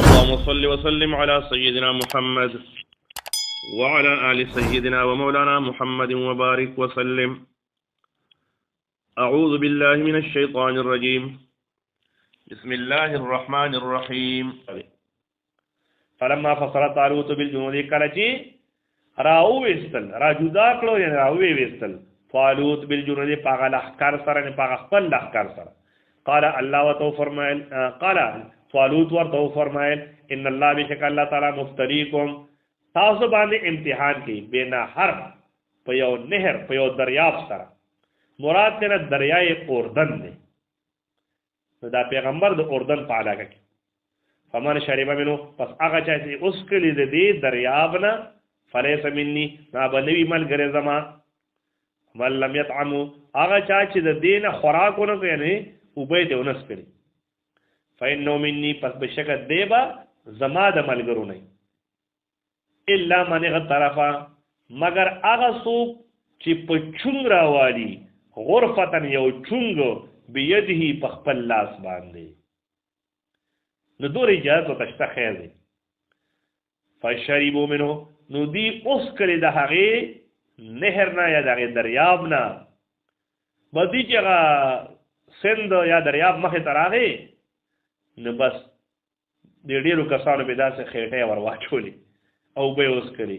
اللهم صل وسلم على سيدنا محمد وعلى آل سيدنا ومولانا محمد وبارك وسلم. أعوذ بالله من الشيطان الرجيم. بسم الله الرحمن الرحيم. فلما فصل طالوت بالجنود کلچی راو وستل را جدا کړو یا راو وستل طالوت بالجنود پاغه لخر سره نه پاغه خپل لخر سره قال الله وتو فرمایل قال طالوت ورته فرمایل ان الله بشک الله تعالی مفتریکم تاسو باندې امتحان کوي بنا حرف په یو نهر په یو دریاب سره مراد تر دریای اردن دی دا پیغمبر د اردن په علاقه کې فمن شرب منه پس هغه چې اوس کلی د دې دریاب نه فلیس مني ما بنوي ملګری زما من لم يطعموا هغه چې د دین خوراکونه کوي وبې ته ونس کړي فإنه مني پس بشک دیبا زما د ملګرو نه الا من غطرفا مگر هغه څوک چې په چونګ راوالي غرفتن یو چونګ بيده په خپل لاس باندې نو دور اجازه تشته خیر دی فشربوا منه نو دی اوس کړي د هغه نهر نه یا د دریاب نه بدی چې سند یا دریاب مخه تراغه نو بس د ډیرو کسانو به داسې خېټه ور واچولې او به اوس کړي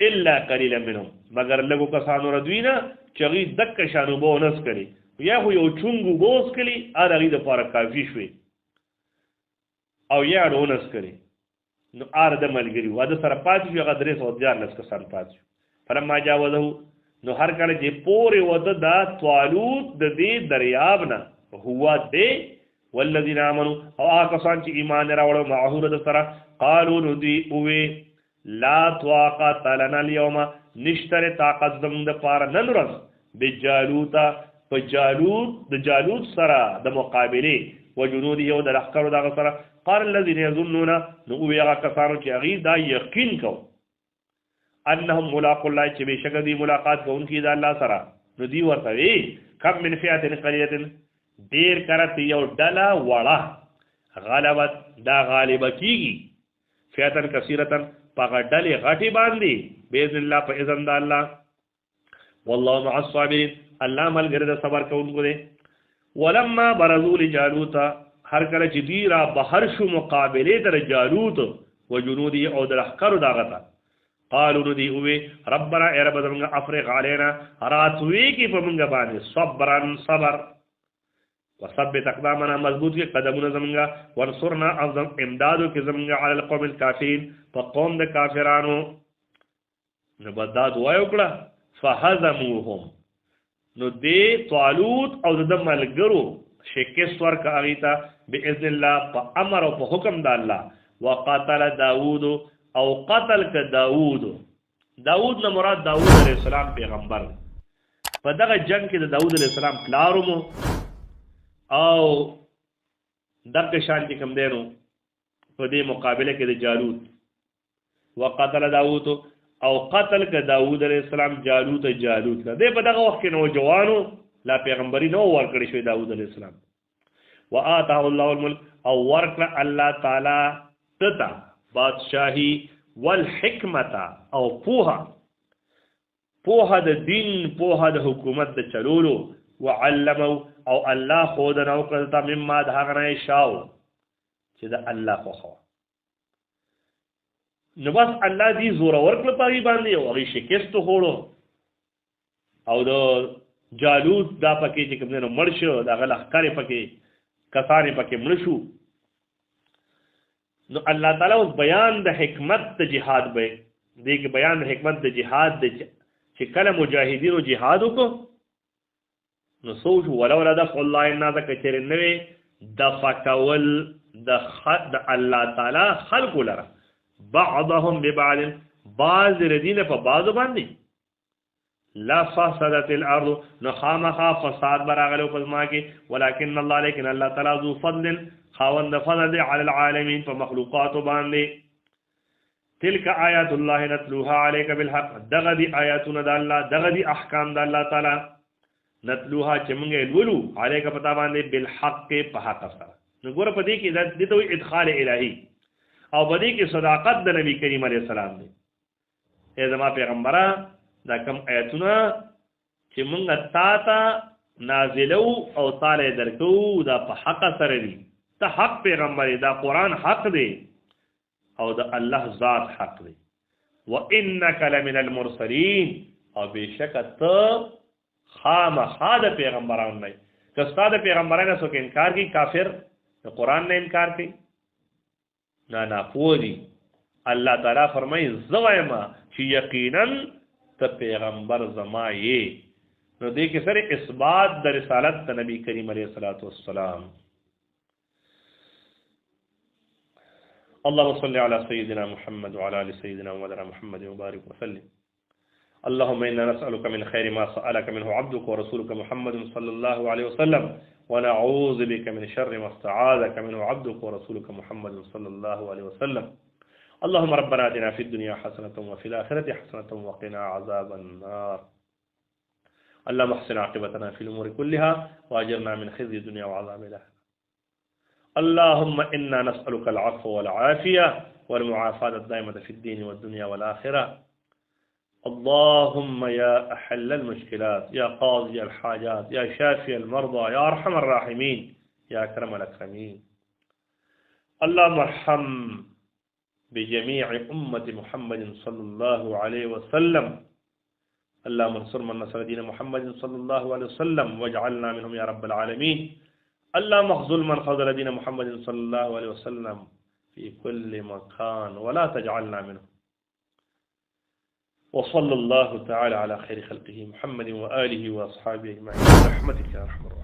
الا قليلا منهم مگر لګو کسانو ردوینه چغی دک شانو به ونس کړي یا خو یو چونګو بوس کړي ا دغه د پاره کافی شوي او یا ونس کړي نو ار د ملګری واده سره پاتې شو هغه درې 114 کسان پاتې فلما جاوزه نو هر کله چې پورې وده دا طالوت د دې دریاب نه هو دې والذین آمنوا او هغه کسان چې ایمان راوړل معه د سره قالوا ندی اوه لا طاقت لنا اليوم نشتر طاقت زموږ د پاره نن ورځ بجالوت فجالوت د جالوت سره د مقابله وجنوده او د لخر دغه سره قال الذين يظنون نو هغه کسانو چې هغه دا یقین کو انهم ملاقات الله چې بشک دی ملاقات کوونکی د الله سره نو دی ورته وی کم من فئه قلیه دیر کرت یو ډلا وړه غلبت دا غالب کیږي فئه کثیره پاګه ډلې غټي باندې باذن الله په اذن د الله والله مع الصابرين الله ملګری د صبر کوونکو دی ولما برزوا لجالوت هر کله چې دی را بهر شو مقابله در جالوت وجنودي او د لخر داغتا قالوا ندي اوه ربنا اے رب زمونږ افرغ علينا راتوي کی په مونږ باندې صبرن صبر وثبت اقدامنا مضبوط کی قدمونه زمونږ ورسرنا اعظم امدادو کی زمونږ علی القوم الكافرین په قوم د کافرانو نو بداد وایو کړه فهزموهم نو دې طالوت او د ملګرو شکست ورک اغیتا باذن الله په امر او په حکم د الله وقاتل داوود او قتل ک داوود نو مراد داوود علیہ السلام پیغمبر په دغه جنگ کې د داوود علیہ السلام پلارومو او دغه شان کې کوم دینو په دې مقابله کې د جالوت وقتل داوود او قتل ک داوود علیہ السلام جالوت دې په دغه وخت کې نو جوانو لا پیغمبري نو ورکړی شوی داوود علیہ السلام وآتاه الله الملك او ورکړه الله تعالی تتا بادشاہی والحکمت او پوها د دین پوها د حکومت د چلولو وعلمو او الله خود نو کړتا مما دهغه نه شاو چې د الله خو نو بس الله دې زور ورکړه پای باندې او هغه شکست هوړو او د جالوت دا پکې چې کوم نه مرشو دا غل اخکار پکې کسانې پکې مرشو نو الله تعالی اوس بیان د حکمت د جهاد به دې کې بیان د حکمت د جهاد د چې کله مجاهدینو جهاد وکړو نو سوچ ولولا دفع الله الناس کچر نوې دفع کول د الله تعالی خلق لره بعضهم ببعض بعض ردین په بعض باندې لا فسدت الارض نخامخا فساد براغلو پزما کې ولكن الله لیکن الله تعالی ذو فضل خاوند فضل على العالمين فمخلوقات باندې تلك آیات الله نتلوها عليك بالحق دغدي آیاتنا د الله دغدي احکام د الله تعالی نتلوها چې موږ لولو عليك پتا باندې بالحق په حق سره نو ګوره په دې کې د ته ادخال الهي او په دې کې صداقت د نبی کریم علیه السلام دی. ای زما پیغمبره دا کم آیتونه چې مونږ تا ته نازلو او تعالی درکو دا په حق سره دي. ته حق پیغمبر دا قرآن حق دی او د الله ذات حق دی. وانک لمن المرسلین او بشک ته خامخا د پیغمبرانو نه که ستا د پیغمبرانو څوک انکار کوي کافر د قرآن نه انکار کوي نه پوه دي. الله تعالی فرمایي زه وایم چې یقینا ته پیغمبر زما یې. نو دې کې سره اثبات د رسالت د نبی کریم علیه الصلاۃ والسلام. اللهم صل على سيدنا محمد وعلى ال سيدنا ومولانا محمد وبارك وسلم. اللهم إنا نسألك من خير ما سألك منه عبدك ورسولك محمد صلى الله عليه وسلم ونعوذ بك من شر ما استعاذك منه عبدك ورسولك محمد صلى الله عليه وسلم. اللهم ربنا آتنا في الدنيا حسنة وفي الآخرة حسنة وقنا عذاب النار. اللهم احسن عاقبتنا في الأمور كلها وأجرنا من خزي الدنيا وعذاب الآخرة. اللهم إنا نسألك العفو والعافية والمعافاة الدائمة في الدين والدنيا والآخرة. اللهم يا أحل المشكلات يا قاضي الحاجات يا شافي المرضى يا أرحم الراحمين يا أكرم الأكرمين. اللهم ارحم بجميع أمة محمد صلى الله عليه وسلم. اللهم انصر من نصر دين محمد صلى الله عليه وسلم واجعلنا منهم يا رب العالمين. اللهم اخذل من خذل دين محمد صلى الله عليه وسلم في كل مكان ولا تجعلنا منهم. وصلى الله تعالى على خير خلقه محمد وآله وأصحابه أجمعين برحمتك يا أرحم الراحمين.